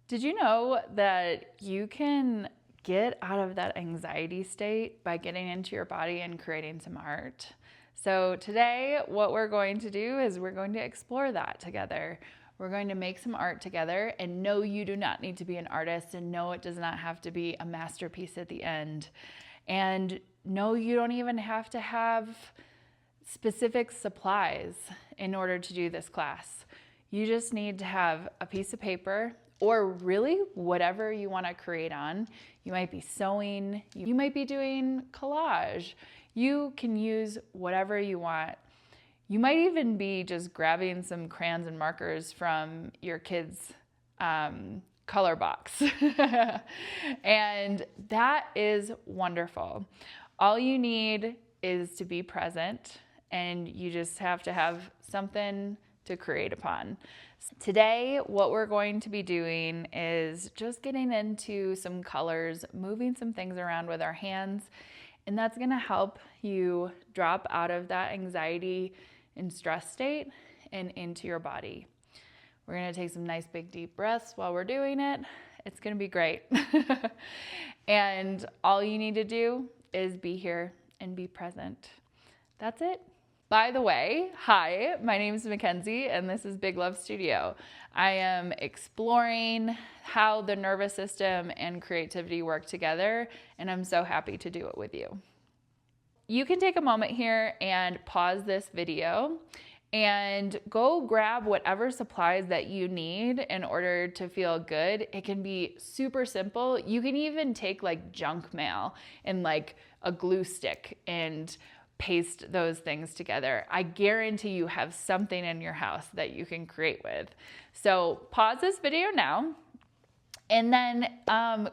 Did you know that you can get out of that anxiety state by getting into your body and creating some art? So today, what we're going to do is we're going to explore that together. We're going to make some art together, and no, you do not need to be an artist, and no, it does not have to be a masterpiece at the end. And no, you don't even have to have specific supplies in order to do this class. You just need to have a piece of paper or really whatever you want to create on. You might be sewing, you might be doing collage. You can use whatever you want. You might even be just grabbing some crayons and markers from your kids' color box. And that is wonderful. All you need is to be present, and you just have to have something to create upon. Today, what we're going to be doing is just getting into some colors, moving some things around with our hands, and that's going to help you drop out of that anxiety and stress state and into your body. We're going to take some nice big deep breaths while we're doing it. It's going to be great. And all you need to do is be here and be present. That's it. By the way, hi, my name is Mackenzie, and this is Big Love Studio. I am exploring how the nervous system and creativity work together, and I'm so happy to do it with you. You can take a moment here and pause this video and go grab whatever supplies that you need in order to feel good. It can be super simple. You can even take like junk mail and like a glue stick and paste those things together. I guarantee you have something in your house that you can create with. So pause this video now and then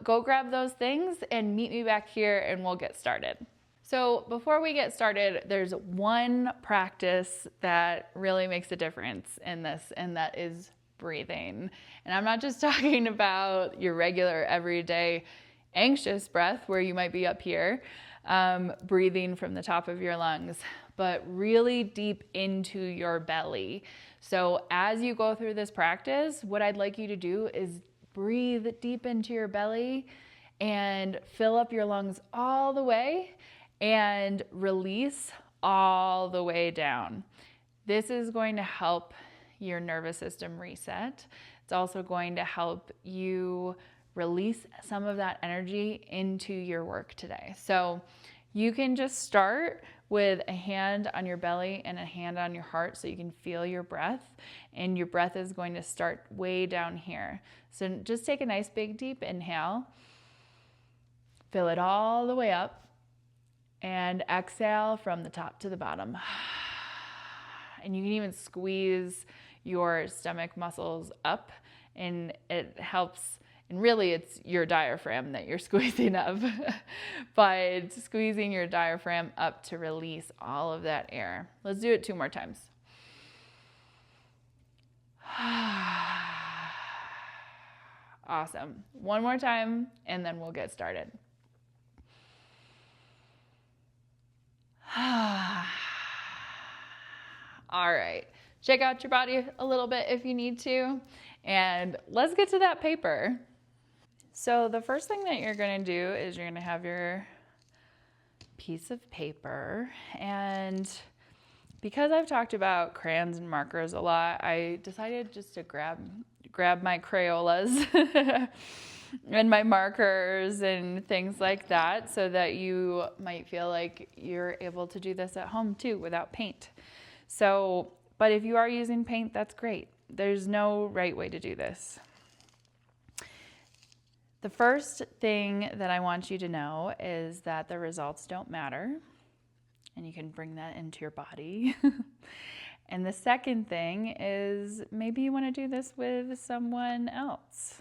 go grab those things and meet me back here and we'll get started. So before we get started, there's one practice that really makes a difference in this, and that is breathing. And I'm not just talking about your regular everyday anxious breath where you might be up here, breathing from the top of your lungs, but really deep into your belly. So as you go through this practice, what I'd like you to do is breathe deep into your belly and fill up your lungs all the way and release all the way down. This is going to help your nervous system reset. It's also going to help you release some of that energy into your work today. So you can just start with a hand on your belly and a hand on your heart so you can feel your breath, and your breath is going to start way down here. So just take a nice big deep inhale, fill it all the way up, and exhale from the top to the bottom. And you can even squeeze your stomach muscles up, and it helps. And really, it's your diaphragm that you're squeezing up. But squeezing your diaphragm up to release all of that air. Let's do it 2 more times. Awesome. 1 more time, and then we'll get started. All right, check out your body a little bit if you need to, and let's get to that paper. So the first thing that you're going to do is you're going to have your piece of paper, and because I've talked about crayons and markers a lot, I decided just to grab my Crayolas and my markers and things like that, so that you might feel like you're able to do this at home too without paint. So, but if you are using paint, that's great. There's no right way to do this. The first thing that I want you to know is that the results don't matter, and you can bring that into your body. And the second thing is maybe you want to do this with someone else.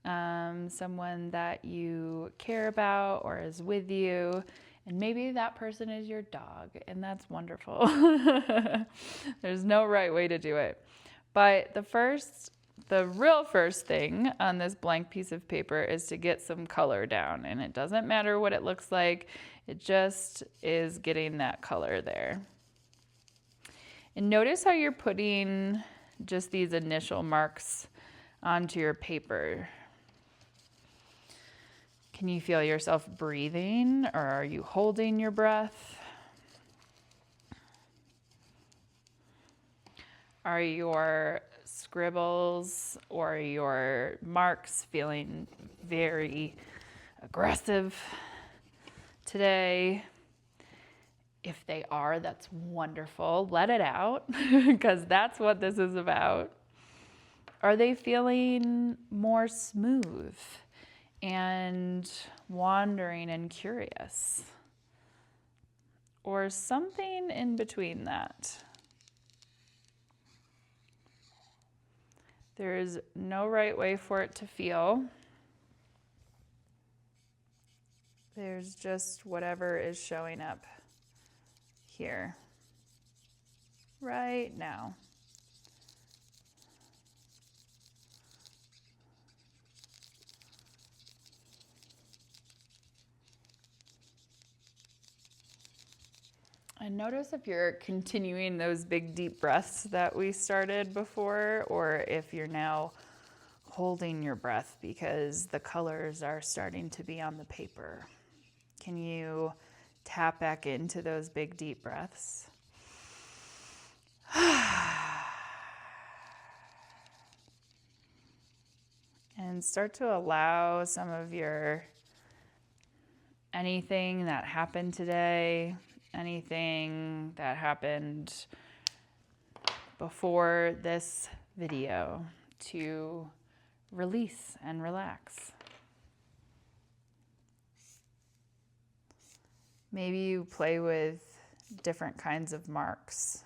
Someone that you care about or is with you, and maybe that person is your dog, and that's wonderful. There's no right way to do it. But the real first thing on this blank piece of paper is to get some color down, and it doesn't matter what it looks like, it just is getting that color there. And notice how you're putting just these initial marks onto your paper. Can you feel yourself breathing, or are you holding your breath? Are your scribbles or your marks feeling very aggressive today? If they are, that's wonderful. Let it out because that's what this is about. Are they feeling more smooth and wandering and curious? Or something in between that? There is no right way for it to feel. There's just whatever is showing up here, right now. And notice if you're continuing those big deep breaths that we started before, or if you're now holding your breath because the colors are starting to be on the paper. Can you tap back into those big deep breaths? And start to allow some of your anything that happened today, anything that happened before this video to release and relax. Maybe you play with different kinds of marks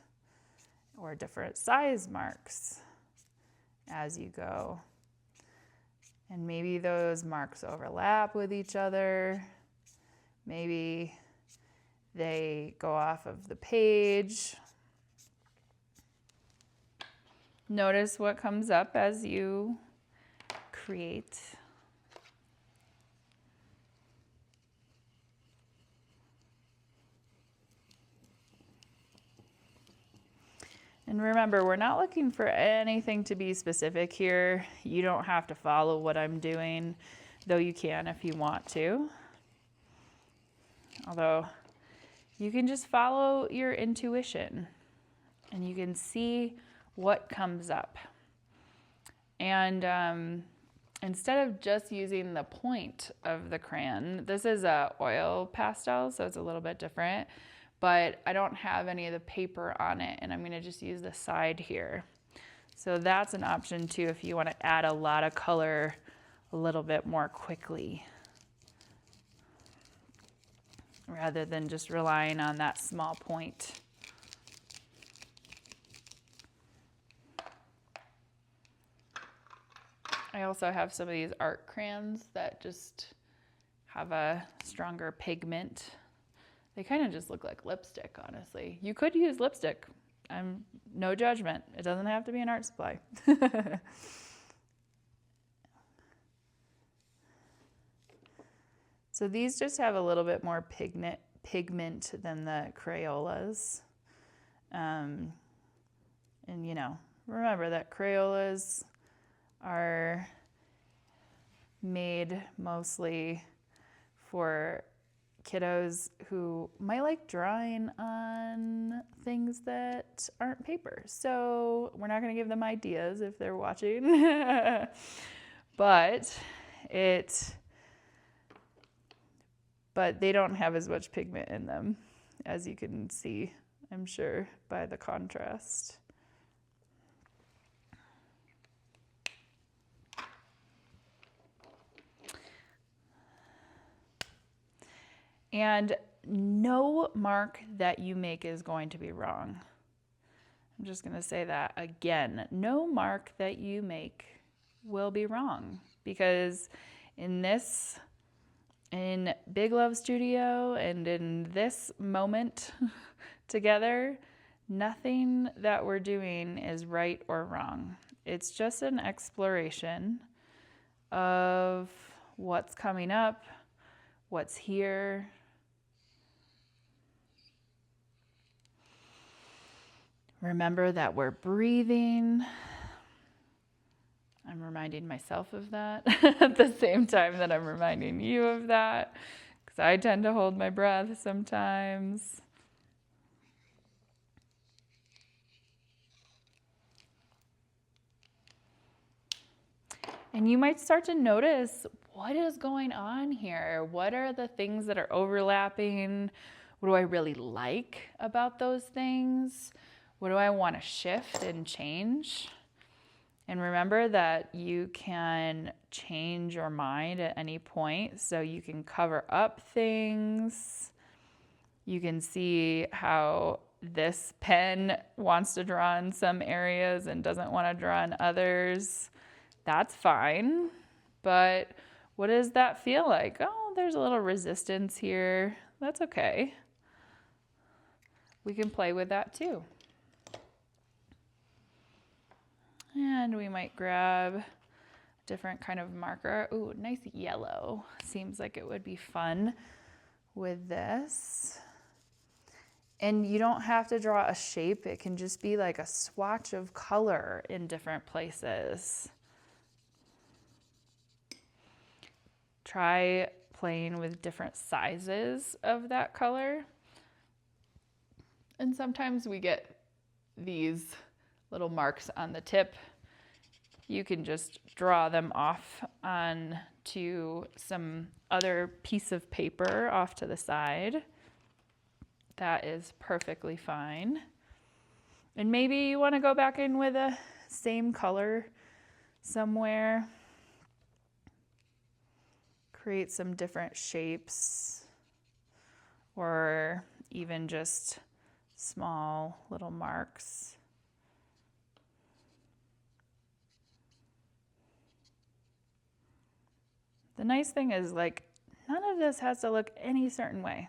or different size marks as you go. And maybe those marks overlap with each other. Maybe they go off of the page. Notice what comes up as you create. And remember, we're not looking for anything to be specific here. You don't have to follow what I'm doing, though you can if you want to. Although you can just follow your intuition and you can see what comes up. And instead of just using the point of the crayon, this is a oil pastel, so it's a little bit different, but I don't have any of the paper on it, and I'm gonna just use the side here. So that's an option too if you wanna add a lot of color a little bit more quickly, rather than just relying on that small point. I also have some of these art crayons that just have a stronger pigment. They kind of just look like lipstick, honestly. You could use lipstick. No judgment. It doesn't have to be an art supply. So these just have a little bit more pigment than the Crayolas. And you know, remember that Crayolas are made mostly for kiddos who might like drawing on things that aren't paper. So we're not going to give them ideas if they're watching. but they don't have as much pigment in them, as you can see, I'm sure, by the contrast. And no mark that you make is going to be wrong. I'm just going to say that again. No mark that you make will be wrong, because in Big Love Studio and in this moment together, nothing that we're doing is right or wrong. It's just an exploration of what's coming up, what's here. Remember that we're breathing. I'm reminding myself of that at the same time that I'm reminding you of that, because I tend to hold my breath sometimes. And you might start to notice, what is going on here? What are the things that are overlapping? What do I really like about those things? What do I want to shift and change? And remember that you can change your mind at any point. So you can cover up things. You can see how this pen wants to draw in some areas and doesn't want to draw in others. That's fine. But what does that feel like? Oh, there's a little resistance here. That's okay. We can play with that too. And we might grab a different kind of marker. Ooh, nice yellow. Seems like it would be fun with this. And you don't have to draw a shape. It can just be like a swatch of color in different places. Try playing with different sizes of that color. And sometimes we get these little marks on the tip. You can just draw them off onto some other piece of paper off to the side. That is perfectly fine. And maybe you want to go back in with a same color somewhere. Create some different shapes, or even just small little marks. The nice thing is, like, none of this has to look any certain way.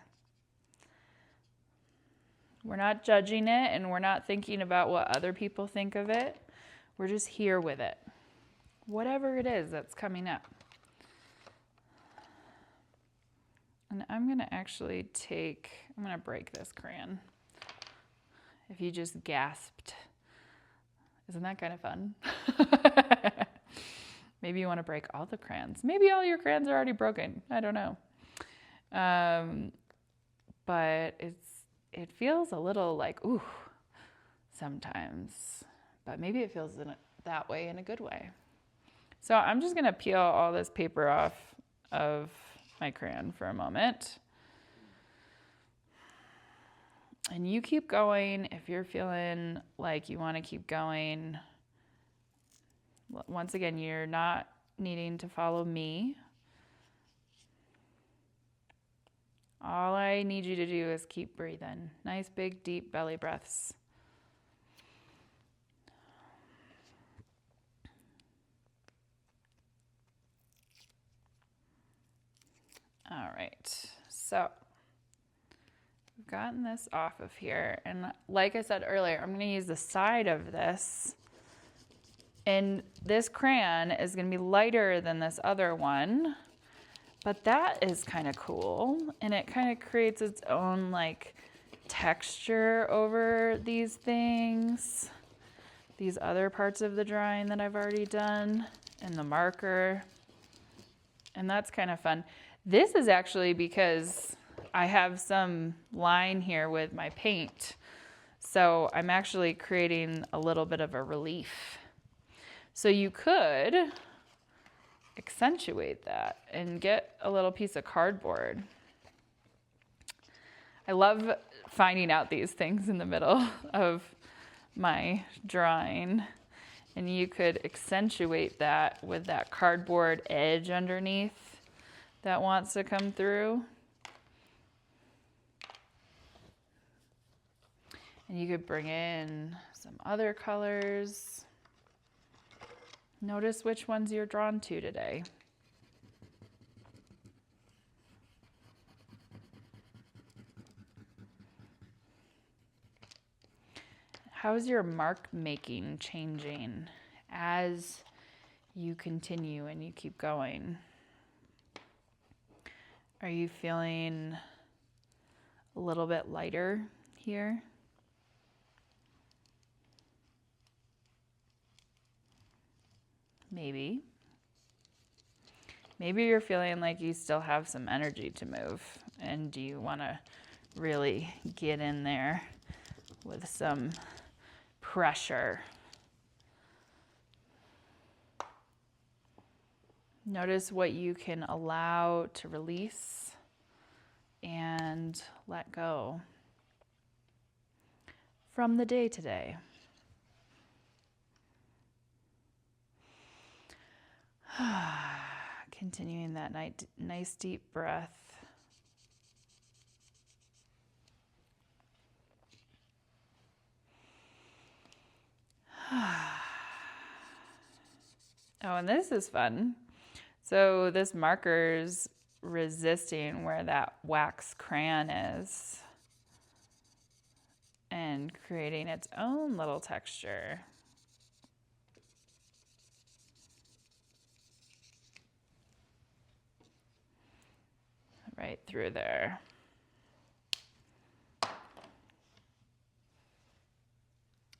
We're not judging it, and we're not thinking about what other people think of it. We're just here with it. Whatever it is that's coming up. And I'm going to break this crayon. If you just gasped. Isn't that kind of fun? Maybe you want to break all the crayons. Maybe all your crayons are already broken. I don't know. But it feels a little like, ooh, sometimes. But maybe it feels that way in a good way. So I'm just going to peel all this paper off of my crayon for a moment. And you keep going if you're feeling like you want to keep going. Once again, you're not needing to follow me. All I need you to do is keep breathing. Nice, big, deep belly breaths. All right, so we've gotten this off of here. And like I said earlier, I'm going to use the side of this. And this crayon is going to be lighter than this other one. But that is kind of cool. And it kind of creates its own like texture over these things. These other parts of the drawing that I've already done. And the marker. And that's kind of fun. This is actually because I have some line here with my paint. So I'm actually creating a little bit of a relief. So you could accentuate that and get a little piece of cardboard. I love finding out these things in the middle of my drawing. And you could accentuate that with that cardboard edge underneath that wants to come through. And you could bring in some other colors. Notice which ones you're drawn to today. How's your mark making changing as you continue and you keep going? Are you feeling a little bit lighter here? Maybe. Maybe you're feeling like you still have some energy to move and you want to really get in there with some pressure. Notice what you can allow to release and let go from the day today. Continuing that nice deep breath. Oh, and this is fun. So this marker's resisting where that wax crayon is and creating its own little texture. Right through there.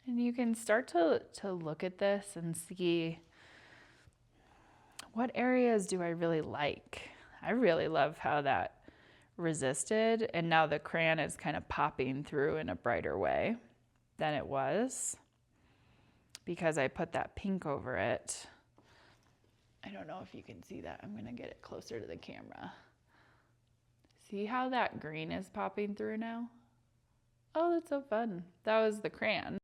And you can start to look at this and see, what areas do I really like? I really love how that resisted, and now the crayon is kind of popping through in a brighter way than it was because I put that pink over it. I don't know if you can see that. I'm going to get it closer to the camera. See how that green is popping through now? Oh, that's so fun. That was the crayon.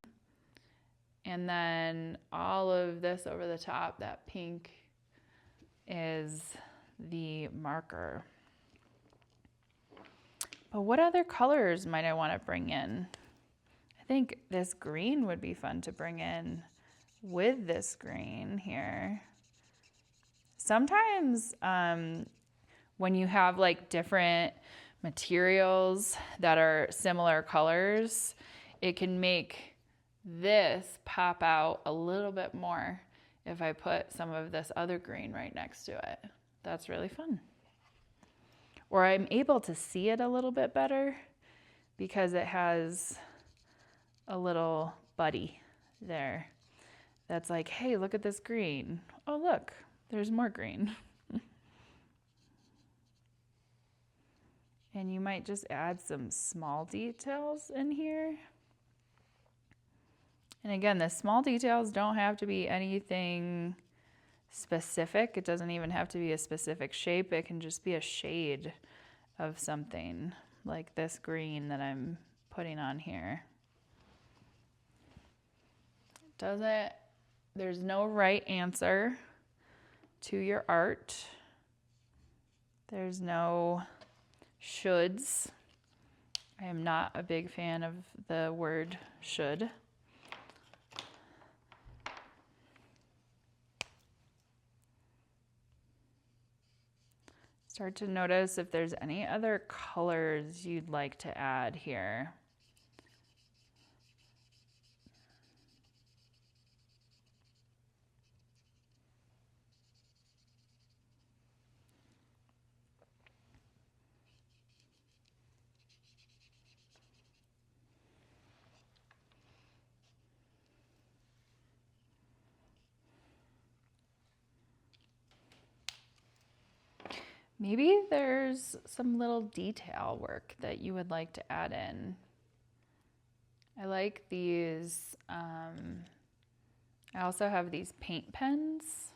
And then all of this over the top, that pink, is the marker. But what other colors might I want to bring in? I think this green would be fun to bring in with this green here. Sometimes when you have like different materials that are similar colors, it can make this pop out a little bit more if I put some of this other green right next to it. That's really fun. Or I'm able to see it a little bit better because it has a little buddy there that's like, hey, look at this green. Oh, look, there's more green. And you might just add some small details in here. And again, the small details don't have to be anything specific. It doesn't even have to be a specific shape. It can just be a shade of something like this green that I'm putting on here. There's no right answer to your art. There's no shoulds. I am not a big fan of the word should. Start to notice if there's any other colors you'd like to add here. Maybe there's some little detail work that you would like to add in. I like these. I also have these paint pens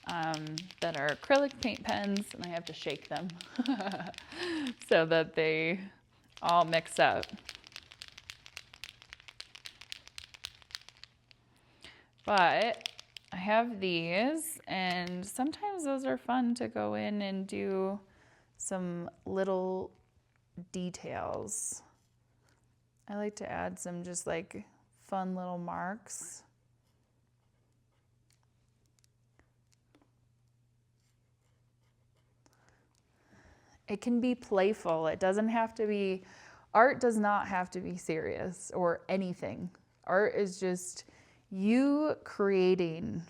that are acrylic paint pens, and I have to shake them so that they all mix up. But I have these, and sometimes those are fun to go in and do some little details. I like to add some just like fun little marks. It can be playful. It doesn't have to be, art does not have to be serious or anything. Art is just you creating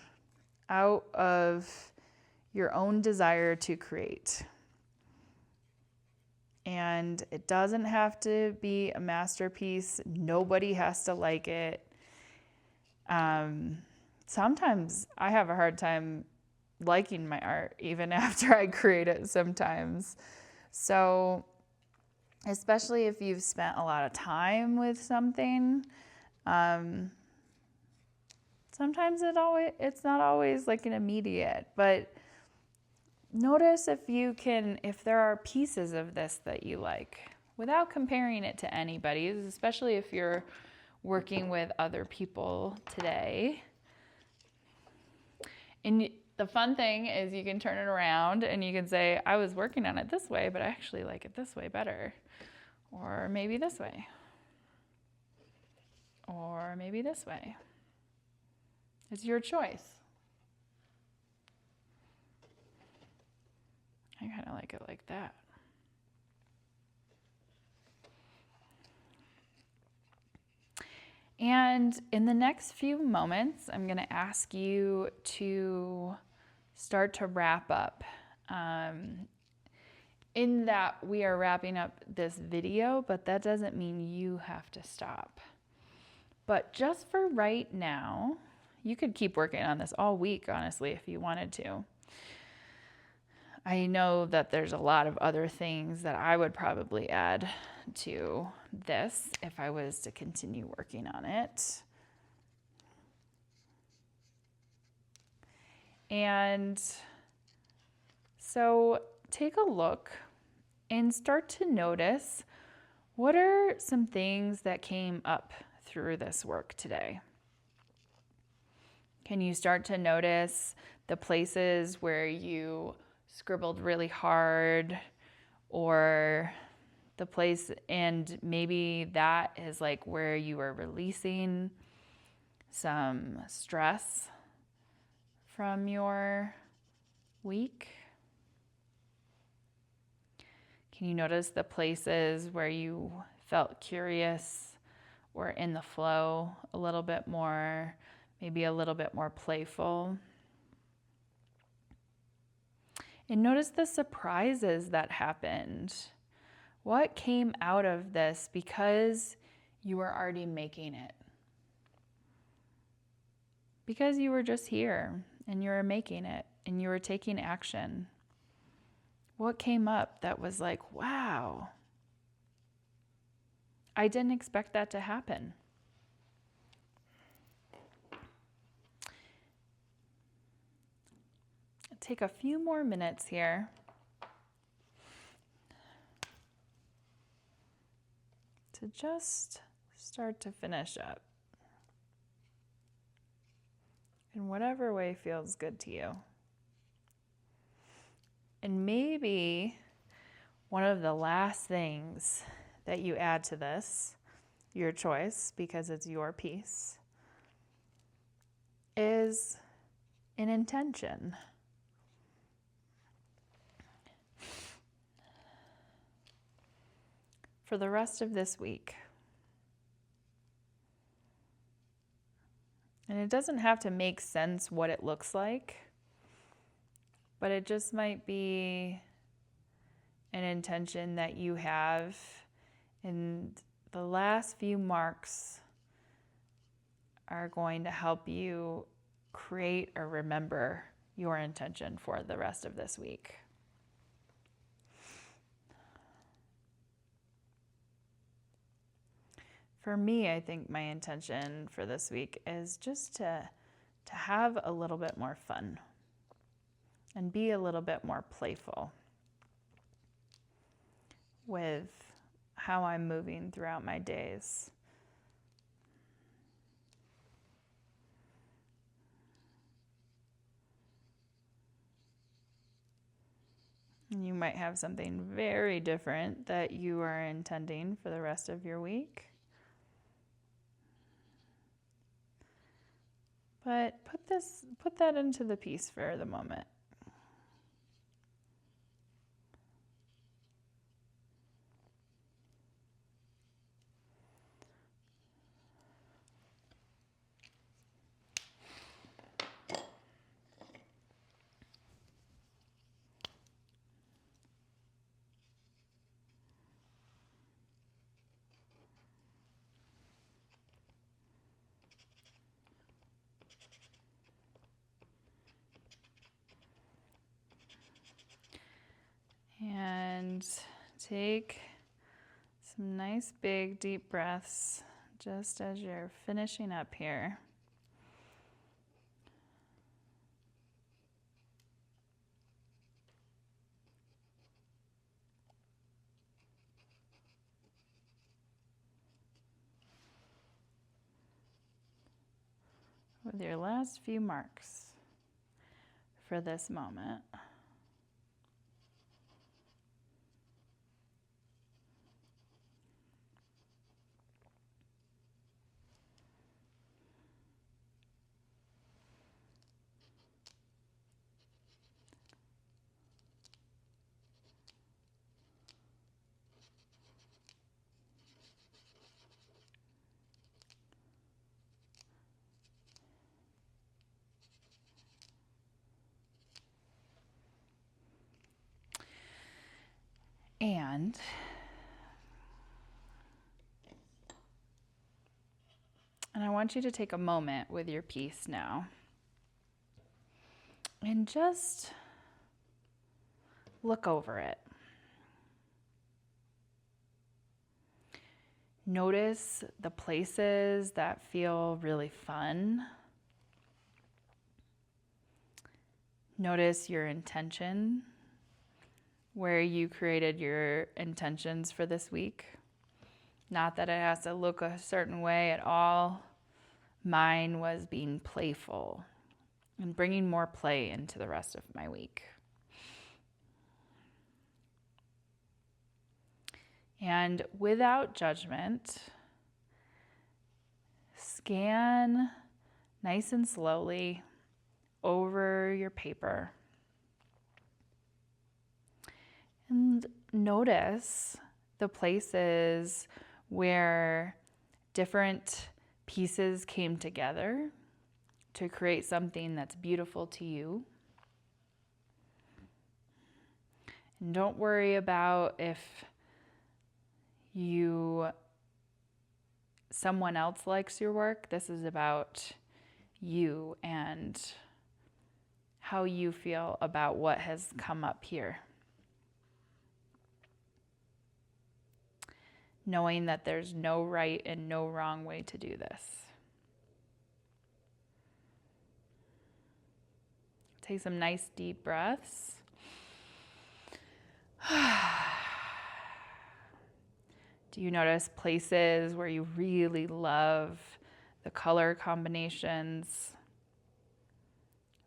out of your own desire to create. And it doesn't have to be a masterpiece. Nobody has to like it. sometimes I have a hard time liking my art even after I create it sometimes. So, especially if you've spent a lot of time with something, sometimes it's not always like an immediate, but notice if there are pieces of this that you like without comparing it to anybody, especially if you're working with other people today. And the fun thing is you can turn it around and you can say, I was working on it this way, but I actually like it this way better. Or maybe this way. Or maybe this way. It's your choice. I kind of like it like that. And in the next few moments, I'm going to ask you to start to wrap up. In that we are wrapping up this video, but that doesn't mean you have to stop. But just for right now, you could keep working on this all week, honestly, if you wanted to. I know that there's a lot of other things that I would probably add to this if I was to continue working on it. And so take a look and start to notice what are some things that came up through this work today. Can you start to notice the places where you scribbled really hard, or the place, and maybe that is like where you were releasing some stress from your week? Can you notice the places where you felt curious or in the flow a little bit more, maybe a little bit more playful? And notice the surprises that happened. What came out of this because you were already making it? Because you were just here and you were making it and you were taking action. What came up that was like, wow, I didn't expect that to happen? Take a few more minutes here. To just start to finish up in whatever way feels good to you. And maybe one of the last things that you add to this, your choice, because it's your piece, is an intention. For the rest of this week. And it doesn't have to make sense what it looks like, but it just might be an intention that you have. And the last few marks are going to help you create or remember your intention for the rest of this week. For me, I think my intention for this week is just to have a little bit more fun and be a little bit more playful with how I'm moving throughout my days. And you might have something very different that you are intending for the rest of your week. But put that into the piece for the moment. And take some nice big deep breaths just as you're finishing up here. With your last few marks for this moment. And I want you to take a moment with your piece now and just look over it. Notice the places that feel really fun. Notice your intention, where you created your intentions for this week. Not that it has to look a certain way at all. Mine was being playful and bringing more play into the rest of my week. And without judgment, scan nice and slowly over your paper. And notice the places where different pieces came together to create something that's beautiful to you. And don't worry about if someone else likes your work. This is about you and how you feel about what has come up here. Knowing that there's no right and no wrong way to do this. Take some nice deep breaths. Do you notice places where you really love the color combinations?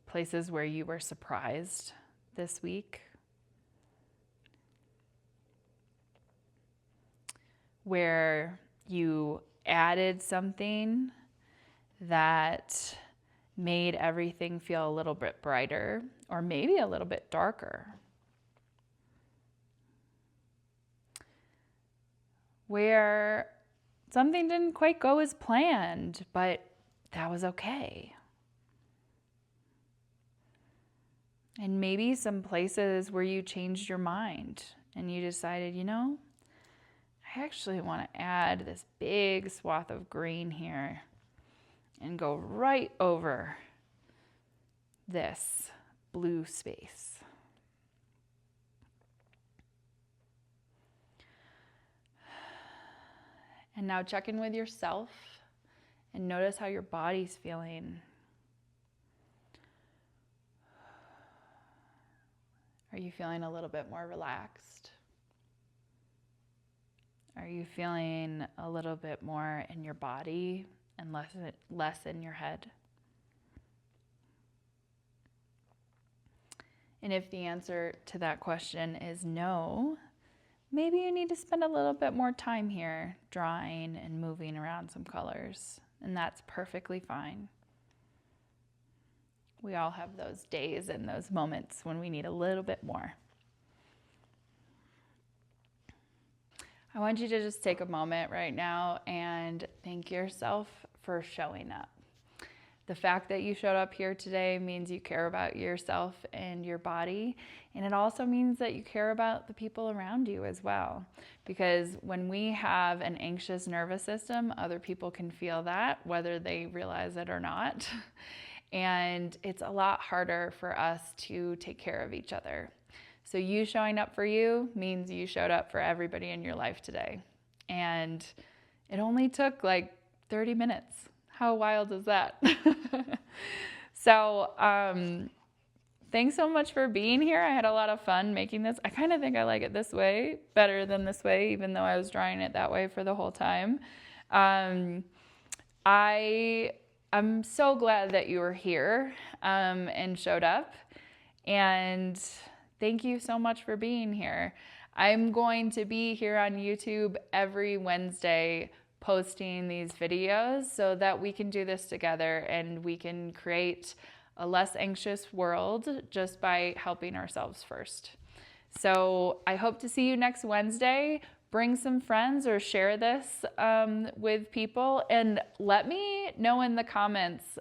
Places where you were surprised this week? Where you added something that made everything feel a little bit brighter or maybe a little bit darker? Where something didn't quite go as planned, but that was okay. And maybe some places where you changed your mind and you decided, I actually want to add this big swath of green here and go right over this blue space. And now check in with yourself and notice how your body's feeling. Are you feeling a little bit more relaxed? Are you feeling a little bit more in your body and less in your head? And if the answer to that question is no, maybe you need to spend a little bit more time here drawing and moving around some colors, and that's perfectly fine. We all have those days and those moments when we need a little bit more. I want you to just take a moment right now and thank yourself for showing up. The fact that you showed up here today means you care about yourself and your body, and it also means that you care about the people around you as well. Because when we have an anxious nervous system, other people can feel that, whether they realize it or not. And it's a lot harder for us to take care of each other. So you showing up for you means you showed up for everybody in your life today. And it only took like 30 minutes. How wild is that? So, thanks so much for being here. I had a lot of fun making this. I kind of think I like it this way better than this way, even though I was drawing it that way for the whole time. I'm so glad that you were here and showed up. And thank you so much for being here. I'm going to be here on YouTube every Wednesday posting these videos so that we can do this together and we can create a less anxious world just by helping ourselves first. So I hope to see you next Wednesday. Bring some friends or share this with people, and let me know in the comments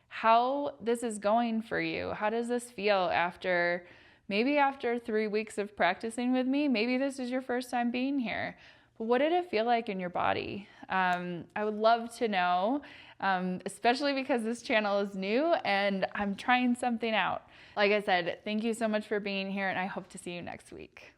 how this is going for you. How does this feel after 3 weeks of practicing with me? Maybe this is your first time being here. But what did it feel like in your body? I would love to know, especially because this channel is new and I'm trying something out. Like I said, thank you so much for being here, and I hope to see you next week.